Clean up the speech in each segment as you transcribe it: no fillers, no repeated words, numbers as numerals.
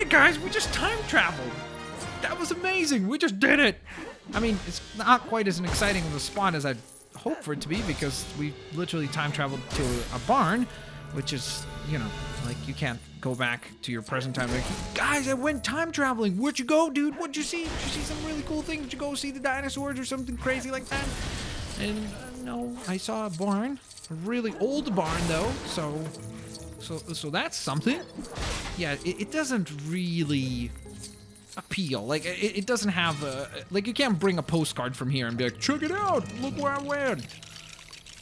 it, guys! We just time traveled! That was amazing! We just did it! I mean, it's not quite as exciting of a spot as I'd hoped for it to be, because we literally time traveled to a barn, which is, you know, like, you can't go back to your present time. Like, guys, I went time traveling! Where'd you go, dude? What'd you see? Did you see some really cool thing? Did you go see the dinosaurs or something crazy like that? And, no, I saw a barn. A really old barn, though, so that's something. Yeah, it doesn't really appeal. Like, it doesn't have like, you can't bring a postcard from here and be like, check it out, look where I went.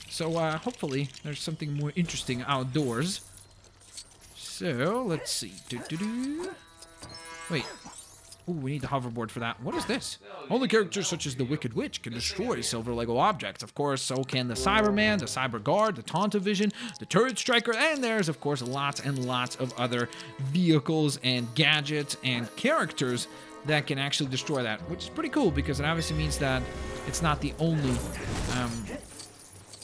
So hopefully there's something more interesting outdoors. So let's see. Wait. Ooh, we need the hoverboard for that. What is this? Only characters such as the Wicked Witch can destroy silver Lego objects. Of course, so can the Cyberman, the Cyber Guard, the Tauntavision, the Turret Striker, and there's, of course, lots and lots of other vehicles and gadgets and characters that can actually destroy that, which is pretty cool because it obviously means that it's not the only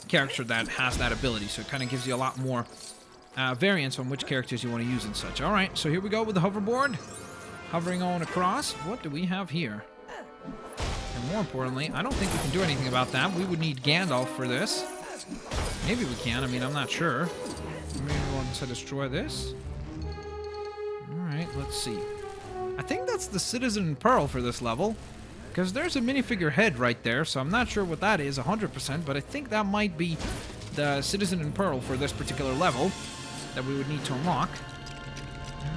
character that has that ability, so it kind of gives you a lot more variance on which characters you want to use and such. All right, so here we go with the hoverboard. Hovering on across. What do we have here? And more importantly, I don't think we can do anything about that. We would need Gandalf for this. Maybe we can. I mean, I'm not sure. Maybe we want to destroy this. Alright, let's see. I think that's the Citizen in Pearl for this level. Because there's a minifigure head right there, so I'm not sure what that is 100%, but I think that might be the Citizen in Pearl for this particular level that we would need to unlock.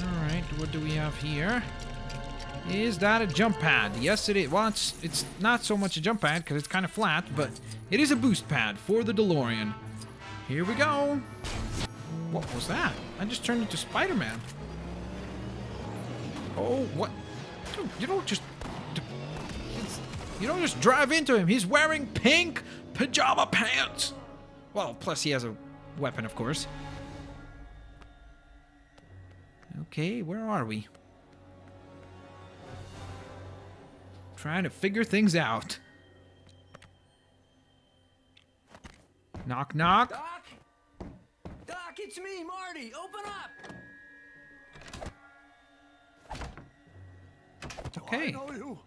Alright, what do we have here? Is that a jump pad? Yes, it is. Well, it's not so much a jump pad because it's kind of flat, but it is a boost pad for the DeLorean. Here we go. What was that? I just turned into Spider-Man. Oh, what? Dude, you don't just drive into him. He's wearing pink pajama pants. Well, plus he has a weapon, of course. Okay, where are we? Trying to figure things out. Knock, knock. Doc? Doc, it's me, Marty. Open up. Okay. I know you.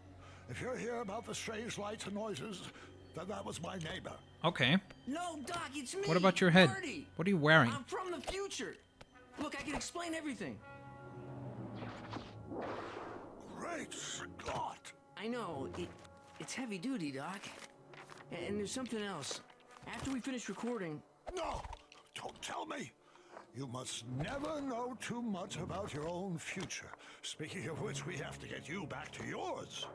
If you're here about the strange lights and noises, then that was my neighbor. Okay. No, Doc, it's me. What about your head? Marty. What are you wearing? I'm from the future. Look, I can explain everything. Great Scott. I know. It's heavy duty, Doc. And there's something else. After we finish recording... No, don't tell me. You must never know too much about your own future. Speaking of which, we have to get you back to yours.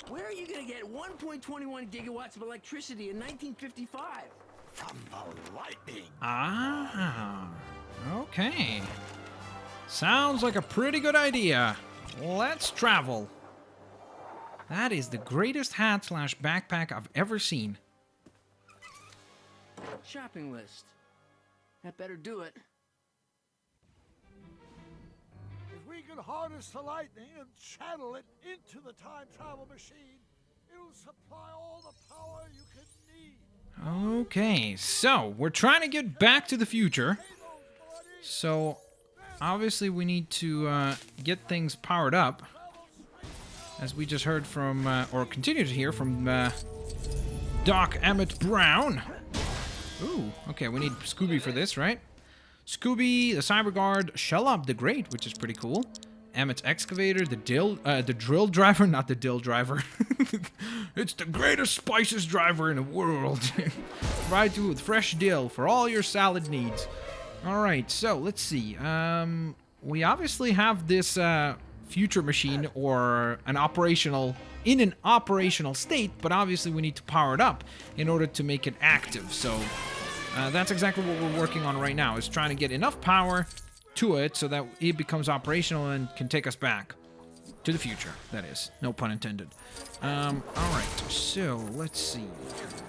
Where are you going to get 1.21 gigawatts of electricity in 1955? From the lightning. Ah, okay. Sounds like a pretty good idea. Let's travel. That is the greatest hat / backpack I've ever seen. Shopping list. That better do it. If we can harness the lightning and channel it into the time travel machine, it'll supply all the power you can need. Okay, so we're trying to get back to the future. So obviously we need to get things powered up. As we just heard from, or continue to hear from Doc Emmett Brown. Ooh, okay, we need Scooby for this, right? Scooby, the Cyber Guard, Shelob the Great, which is pretty cool. Emmett's Excavator, the Drill Driver, not the Dill Driver. It's the greatest spices driver in the world. Provide you with fresh dill for all your salad needs. Alright, so let's see. We obviously have this future machine or in an operational state, but obviously we need to power it up in order to make it active. So that's exactly what we're working on right now, is trying to get enough power to it so that it becomes operational and can take us back to the future. That is, no pun intended. All right, so let's see.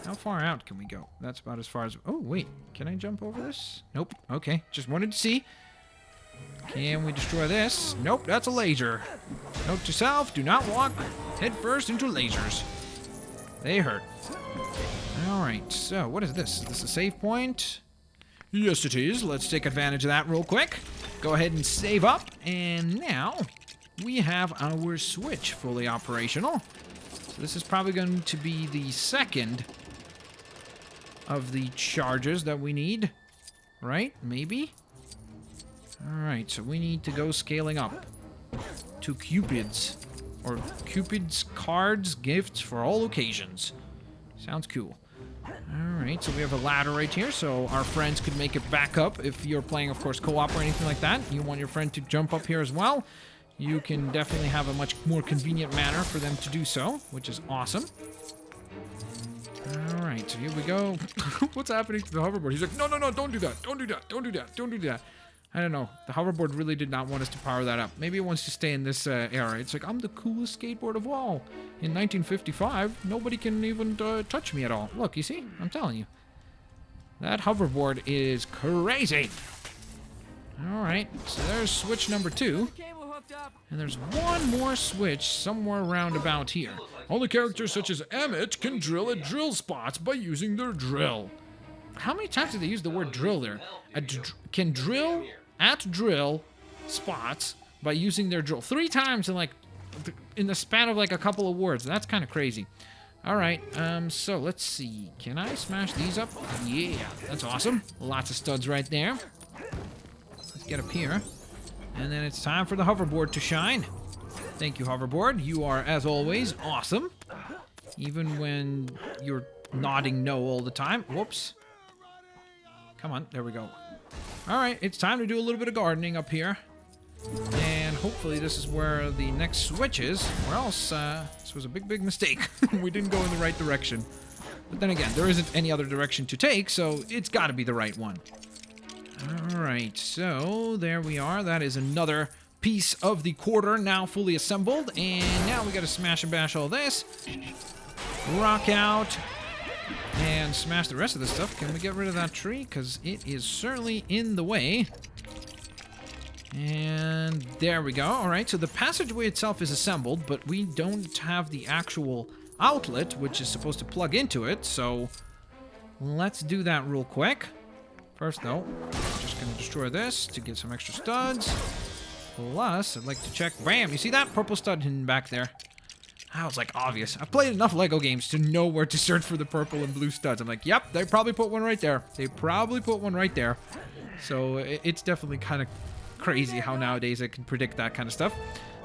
How far out can we go? That's about as far as... Oh, wait. Can I jump over this? Nope. Okay, just wanted to see. Can we destroy this? Nope, that's a laser. Note to self, do not walk headfirst into lasers. They hurt. Alright, so what is this? Is this a save point? Yes, it is. Let's take advantage of that real quick. Go ahead and save up. And now, we have our switch fully operational. So this is probably going to be the second of the charges that we need. Right? Maybe? Alright, so we need to go scaling up to Cupid's. Or Cupid's cards, gifts for all occasions. Sounds cool. Alright, so we have a ladder right here, so our friends could make it back up. If you're playing, of course, co-op or anything like that, you want your friend to jump up here as well, you can definitely have a much more convenient manner for them to do so, which is awesome. Alright, so here we go. What's happening to the hoverboard? He's like, no, no, no, don't do that. Don't do that. Don't do that. Don't do that. I don't know. The hoverboard really did not want us to power that up. Maybe it wants to stay in this era. It's like, I'm the coolest skateboard of all. In 1955, nobody can even touch me at all. Look, you see? I'm telling you. That hoverboard is crazy. Alright, so there's switch number 2. And there's one more switch somewhere around about here. Only characters such as Emmett can drill at drill spots by using their drill. How many times did they use the word drill there? Can drill at drill spots by using their drill. 3 times in the span of like a couple of words. That's kind of crazy. Alright, so let's see. Can I smash these up? Yeah, that's awesome. Lots of studs right there. Let's get up here. And then it's time for the hoverboard to shine. Thank you, hoverboard. You are, as always, awesome. Even when you're nodding no all the time. Whoops. Come on, there we go. Alright, it's time to do a little bit of gardening up here. And hopefully this is where the next switch is, or else this was a big, big mistake. We didn't go in the right direction. But then again, there isn't any other direction to take, so it's got to be the right one. Alright, so there we are. That is another piece of the quarter now fully assembled. And now we got to smash and bash all this. Rock out. And smash the rest of this stuff. Can we get rid of that tree? Because it is certainly in the way. And there we go. Alright, so the passageway itself is assembled, but we don't have the actual outlet, which is supposed to plug into it. So let's do that real quick. First, though, I'm just going to destroy this to get some extra studs. Plus, I'd like to check. Bam! You see that purple stud hidden back there? That was, like, obvious. I've played enough LEGO games to know where to search for the purple and blue studs. I'm like, yep, they probably put one right there. They probably put one right there. So it's definitely kind of crazy how nowadays I can predict that kind of stuff.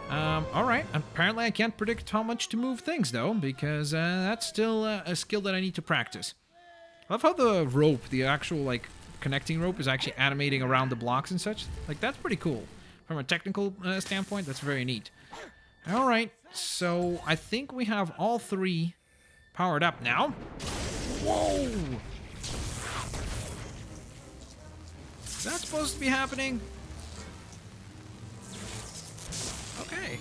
Alright, apparently I can't predict how much to move things, though, because that's still a skill that I need to practice. I love how the rope, the actual, like, connecting rope is actually animating around the blocks and such. Like, that's pretty cool. From a technical standpoint, that's very neat. Alright, so I think we have all 3 powered up now. Whoa! Is that supposed to be happening? Okay.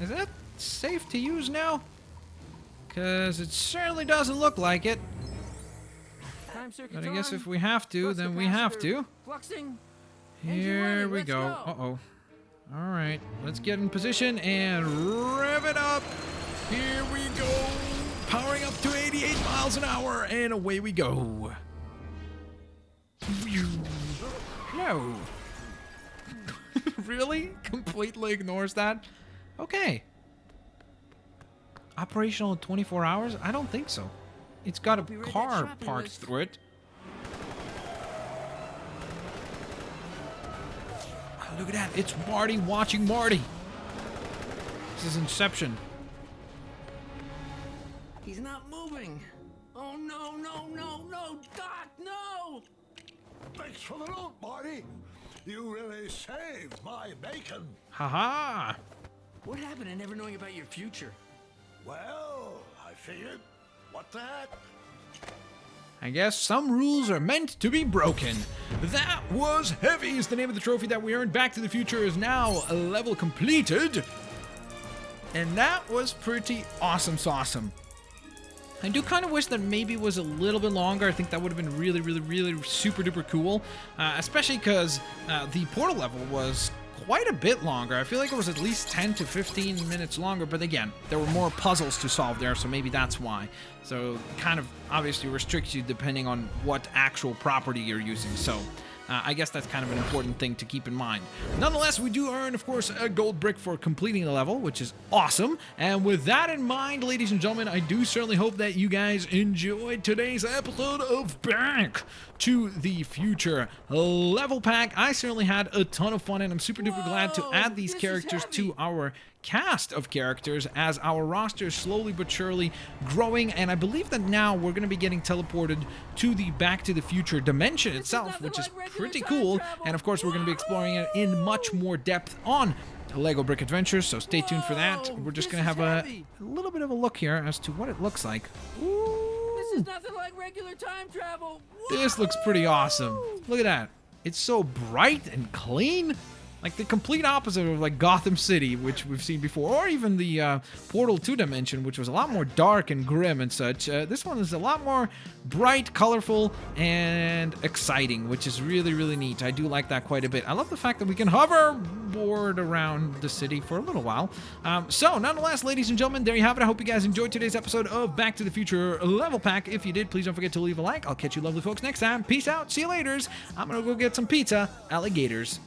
Is that safe to use now? Because it certainly doesn't look like it. But I guess if we have to, then we have to. Here we go. Uh-oh. Alright, let's get in position and rev it up. Here we go. Powering up to 88 miles an hour, and away we go. No. Really? Completely ignores that? Okay. Operational in 24 hours? I don't think so. It's got a car parked through it. Oh, look at that. It's Marty watching Marty. This is Inception. He's not moving. Oh, no, no, no, no, Doc, no! Thanks for the loot, Marty. You really saved my bacon. Haha. What happened to never knowing about your future? Well, I figured, what the heck? I guess some rules are meant to be broken. That was Heavy is the name of the trophy that we earned. Back to the Future is now a level completed. And that was pretty awesome sauceum. I do kind of wish that maybe it was a little bit longer. I think that would have been really, really, really super duper cool. Especially because the portal level was quite a bit longer. I feel like it was at least 10 to 15 minutes longer. But again, there were more puzzles to solve there, so maybe that's why. So kind of obviously restricts you depending on what actual property you're using. So I guess that's kind of an important thing to keep in mind. Nonetheless, we do earn, of course, a gold brick for completing the level, which is awesome. And with that in mind, ladies and gentlemen, I do certainly hope that you guys enjoyed today's episode of Back to the Future level pack. I certainly had a ton of fun, and I'm super duper glad to add these characters to our cast of characters as our roster is slowly but surely growing, and I believe that now we're going to be getting teleported to the Back to the Future dimension itself, which is pretty cool. And of course, we're going to be exploring it in much more depth on Lego Brick Adventures, so stay tuned for that. We're just going to have a little bit of a look here as to what it looks like. Ooh. This is nothing like regular time travel. This looks pretty awesome. Look at that. It's so bright and clean. Like the complete opposite of like Gotham City, which we've seen before, or even the Portal 2 dimension, which was a lot more dark and grim and such. This one is a lot more bright, colorful, and exciting, which is really, really neat. I do like that quite a bit. I love the fact that we can hoverboard around the city for a little while. So, nonetheless, ladies and gentlemen, there you have it. I hope you guys enjoyed today's episode of Back to the Future level pack. If you did, please don't forget to leave a like. I'll catch you lovely folks next time. Peace out. See you laters. I'm going to go get some pizza. Alligators.